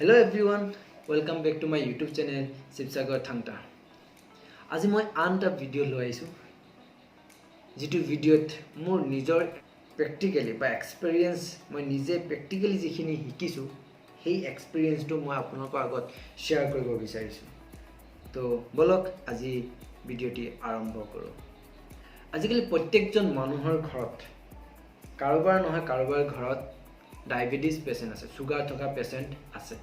Hello everyone, welcome back to my YouTube channel Sivasagar THANG-TA. আজি মই আনটা video লৈ আইছো যেটো ভিডিওত মোৰ নিজৰ প্ৰ্যাকটিক্যালি বা এক্সপেৰিয়েন্স মই নিজে প্ৰ্যাকটিক্যালি যিখিনি শিকিছো সেই এক্সপেৰিয়েন্সটো মই আপোনালোকৰ আগত শেয়াৰ কৰিব বিচাৰিছো তো বলক আজি ভিডিওটি আৰম্ভ কৰো আজিকালি প্ৰত্যেকজন মানুহৰ ঘৰত কাৰোবাৰ নহয় কাৰোবাৰ ঘৰত ডায়াবেটিস পেশেন্ট আছে সুগাৰ থকা পেশেন্ট আছে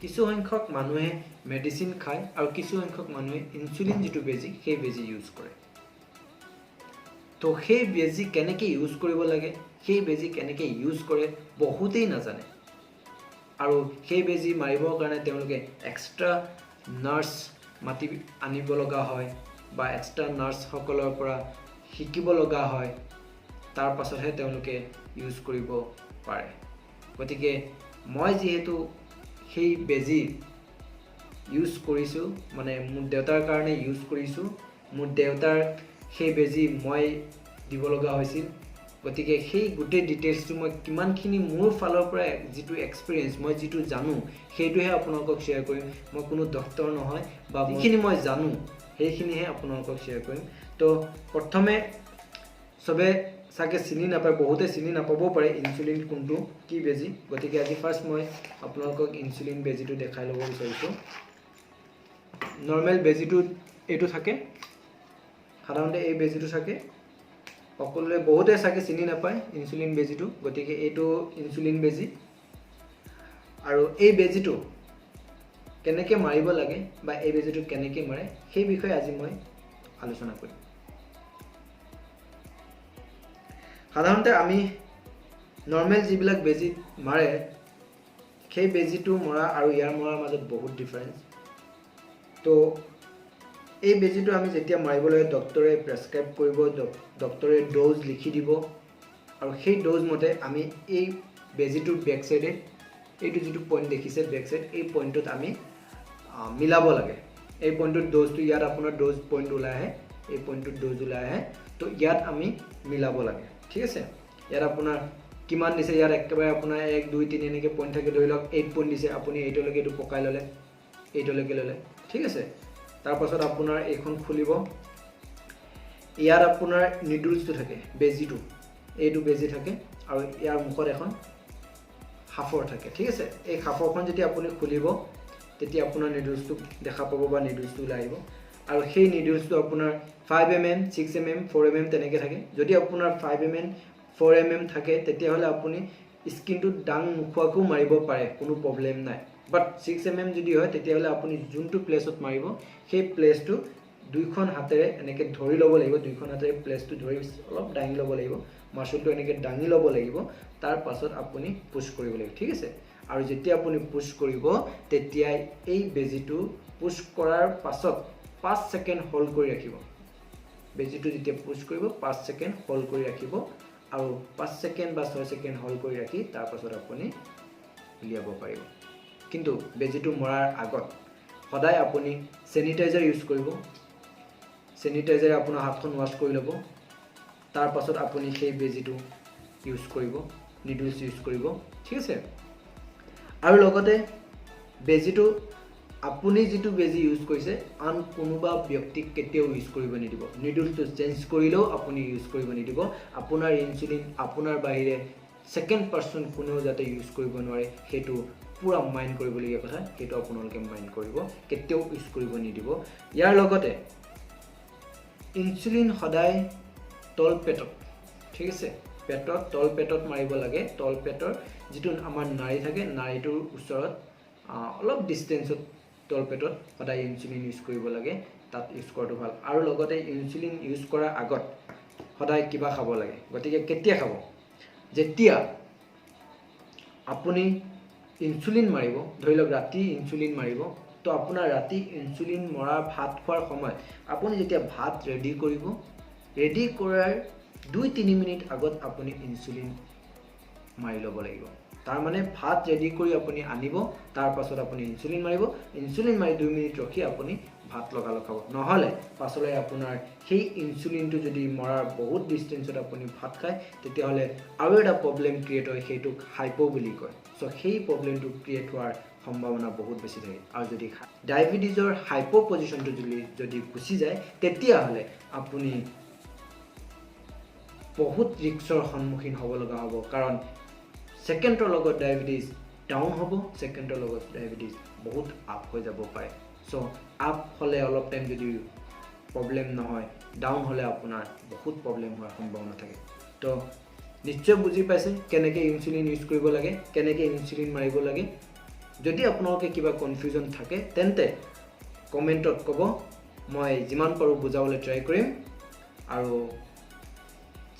কিছু সংখ্যক মানুহে মেডিসিন খায় আৰু কিছু সংখ্যক মানুহে ইনসুলিন যেটো বেজি সেই বেজি ইউজ কৰে তো সেই বেজি কেনেকৈ ইউজ কৰিব লাগে সেই বেজি কেনেকৈ ইউজ কৰে বহুতেই নাজানে আৰু সেই বেজি মাৰিবৰ কাৰণে তেওঁলোকে এক্সট্ৰা নাৰ্স মাতি আনিব লগা হয় বা এক্সট্ৰা নাৰ্স সকলৰ পৰা শিকিব লগা হয় তাৰ পাছতহে তেওঁলোকে ইউজ কৰিব পাৰে গতিকে মই যেহেতু সেই বেজি ইউজ কৰিছো মানে মোৰ দেউতাৰ কাৰণে ইউজ কৰিছো মোৰ দেউতাৰ সেই বেজি মই দিব লগা হৈছিল গতিকে সেই গুটে ডিটেইলছটো মই কিমানখিনি মোৰ ফালৰ পৰা যেটো এক্সপেৰিয়েন্স মই যেটো জানো সেইটোহে আপোনালোকক শেয়াৰ কৰিম মই কোনো ডক্টৰ নহয় বা যিখিনি মই জানো সেইখিনিহে আপোনালোকক শেয়াৰ কৰিম তো প্ৰথমে সবে সাকে চিনি নাপায় বহুতে চিনি নাপাবও পাৰে ইনসুলিন কোনটো কি বেজি গতিকে আজি ফাৰ্স্ট মই আপোনালোকক ইনসুলিন বেজিটো দেখাই ল'ব বিচাৰিছো নৰমাল বেজিটো এটো থাকে সাধাৰণতে এই বেজিটো থাকে সকলোৱে বহুতে সাকে চিনি নাপায় ইনসুলিন বেজিটো গতিকে এটো ইনসুলিন বেজি আৰু এই বেজিটো কেনেকৈ মাৰিব লাগে বা এই বেজিটো কেনেকৈ মাৰে সেই বিষয়ে আজি মই আলোচনা কৰিম সাধাৰণতে আমি নৰমাল যিবিলাক বেজি মাৰে সেই বেজিটো মৰা আৰু ইয়াৰ মৰাৰ মাজত বহুত ডিফাৰেন্স তো এই বেজিটো আমি যেতিয়া মাৰিবলৈ ডক্টৰে প্ৰেসক্ৰাইব কৰিব ডক্টৰে ডোজ লিখি দিব আৰু সেই ডোজ মতে আমি এই বেজিটোৰ বেক সাইডে এইটো যেটো পইণ্ট দেখিছে বেক সাইড এই পইণ্টত আমি মিলাব লাগে এই পইণ্টত ডোজটো ইয়াত আপোনাৰ ডোজ পইণ্ট ওলাই আহে এই পইণ্টত ডোজ ওলাই আহে তো ইয়াত আমি মিলাব লাগে ঠিক আছে ইয়াত আপোনাৰ কিমান দিছে ইয়াত একেবাৰে আপোনাৰ 1 2 3 এনেকৈ পইণ্ট থাকে ধৰি লওক 8 পইণ্ট দিছে আপুনি 8 লৈকে এটো পকাই ললে 8 লৈকে ললে ঠিক আছে তাৰ পাছত আপোনাৰ এইখন খুলিব ইয়াত আপোনাৰ নিডলছটো থাকে বেজিটো এইটো বেজি থাকে আৰু ইয়াৰ মুখত এখন হাফৰ থাকে ঠিক আছে এই হাফৰখন যেতিয়া আপুনি খুলিব তেতিয়া আপোনাৰ নিডলছটো দেখা পাব বা নিডলছটো ওলাই আহিব আৰু সেই নিডলছটো আপোনাৰ 5 mm 6 mm 4 mm তেনেকৈ থাকে যদি আপোনাৰ 5 mm 4 mm থাকে তেতিয়া হলে আপুনি স্কিনটো ডাং মুখোৱাকো মাৰিব পাৰে কোনো প্ৰবলেম নাই বাট 6 mm যদি হয় তেতিয়া হলে আপুনি যোনটো প্লেছত মাৰিব সেই প্লেছটো দুইখন হাতেৰে এনেকৈ ধৰি ল'ব লাগিব দুইখন হাতেৰে প্লেছটো ধৰি অলপ দাঙি ল'ব লাগিব মাসলটো এনেকৈ দাঙি ল'ব লাগিব তাৰ পাছত আপুনি পুশ কৰিব লাগিব ঠিক আছে আৰু যেতিয়া আপুনি পুশ কৰিব তেতিয়া এই বেজিটো পুশ কৰাৰ পাছত 5 সেকেন্ড হোল্ড কৰি ৰাখিব বেজিটো যেতিয়া পুশ কৰিব 5 সেকেন্ড হোল্ড কৰি ৰাখিব আৰু 5 সেকেন্ড বা 6 সেকেন্ড হোল্ড কৰি ৰাখি তাৰ পাছত আপুনি উলিয়াব পাৰিব কিন্তু বেজিটো মৰাৰ আগত সদায় আপুনি স্যানিটাইজাৰ ইউজ কৰিব স্যানিটাইজাৰ আপোনাৰ হাতখন ওয়াশ কৰি ল'ব তাৰ পাছত আপুনি সেই বেজিটো ইউজ কৰিব নিডলছ ইউজ কৰিব ঠিক আছে আৰু লগতে বেজিটো আপুনি যেটো বেজি ইউজ কৰিছে আন কোনোবা ব্যক্তিক কেতিয়াও ইউজ কৰিব নিদিব নিডলটো চেঞ্জ কৰিলেও আপুনি ইউজ কৰিব নিদিব আপোনাৰ ইনসুলিন আপোনাৰ বাহিৰে সেকেন্ড পাৰসন কোনেও যাতে ইউজ কৰিব নোৱাৰে হেতু পুৰা মাইন্ড কৰিবলগীয়া কথা হেতু আপোনালোকে মাইন্ড কৰিব কেতিয়াও ইউজ কৰিব নিদিব ইয়াৰ লগতে ইনসুলিন সদায় তল পেটত ঠিক আছে পেটত তল পেটত মাৰিব লাগে তল পেটৰ যেটো আমাৰ নাড়ী থাকে নাড়ীটোৰ ওচৰত অলপ ডিসটেন্সত তল পেটত সদায় ইনসুলিন ইউজ কৰিব লাগে তাত ইউজ কৰাটো ভাল আৰু লগতে ইনসুলিন ইউজ কৰাৰ আগত সদায় কিবা খাব লাগে গতিকে কেতিয়া খাব যেতিয়া আপুনি ইনসুলিন মাৰিব ধৰি লওক ৰাতি ইনসুলিন মাৰিব তো আপোনাৰ ৰাতি ইনসুলিন মৰা ভাত খোৱাৰ সময়ত আপুনি যেতিয়া ভাত ৰেডি কৰিব ৰেডি কৰাৰ 2-3 মিনিট আগত আপুনি ইনসুলিন মাৰি ল'ব লাগিব তাৰ মানে ভাত ৰেডি কৰি আপুনি আনিব, তাৰ পাছত আপুনি ইনসুলিন মাৰিব, ইনসুলিন মাৰি 2 মিনিট ৰখি আপুনি ভাত লগালগ খাব। নহলে পাছলৈ আপোনাৰ সেই ইনসুলিনটো যদি মৰাৰ বহুত ডিস্টেন্সত আপুনি ভাত খায় তেতিয়াহলে আৰু এটা প্ৰবলেম ক্ৰিয়েট হয়, সেইটোক হাইপো বুলি কয়। সো সেই প্ৰবলেমটো ক্ৰিয়েট হোৱাৰ সম্ভাৱনা বহুত বেছি থাকে। আৰু যদি ডায়াবেটিছৰ হাইপো পজিশনটো যদি গুচি যায় তেতিয়াহলে আপুনি বহুত ৰিস্কৰ সন্মুখীন হ'ব লগা হ'ব, কাৰণ সেকেন্ডৰ লগত ডায়াবেটিছ ডাউন হ'ব, সেকেন্ডৰ লগত ডায়াবেটিছ বহুত আপ হৈ যাব পাৰে। সো আপ হলে অলপ টাইম যদি প্ৰবলেম নহয়, ডাউন হলে আপোনাৰ বহুত প্ৰবলেম হোৱাৰ সম্ভাৱনা থাকে। তো নিশ্চয় বুজি পাইছে কেনেকৈ ইনসুলিন ইউজ কৰিব লাগে, কেনেকৈ ইনসুলিন মাৰিব লাগে। যদি আপোনালোকে কিবা কনফিউজন থাকে তেন্তে কমেন্টত ক'ব, মই যিমান পাৰো বুজাবলৈ ট্ৰাই কৰিম। আৰু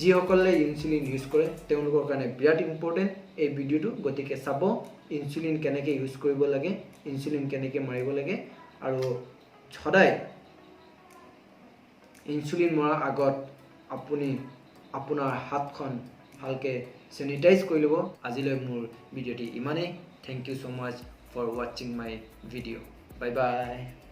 যিসকলে ইনসুলিন ইউজ কৰে তেওঁলোকৰ কাৰণে বিৰাট ইম্পৰ্টেণ্ট এই ভিডিঅ'টো, গতিকে চাব ইনসুলিন কেনেকৈ ইউজ কৰিব লাগে, ইনসুলিন কেনেকৈ মাৰিব লাগে। আৰু সদায় ইনসুলিন মৰাৰ আগত আপুনি আপোনাৰ হাতখন ভালকৈ চেনিটাইজ কৰি ল'ব। আজিলৈ মোৰ ভিডিঅ'টি ইমানেই। Thank you so much for watching my video. Bye bye.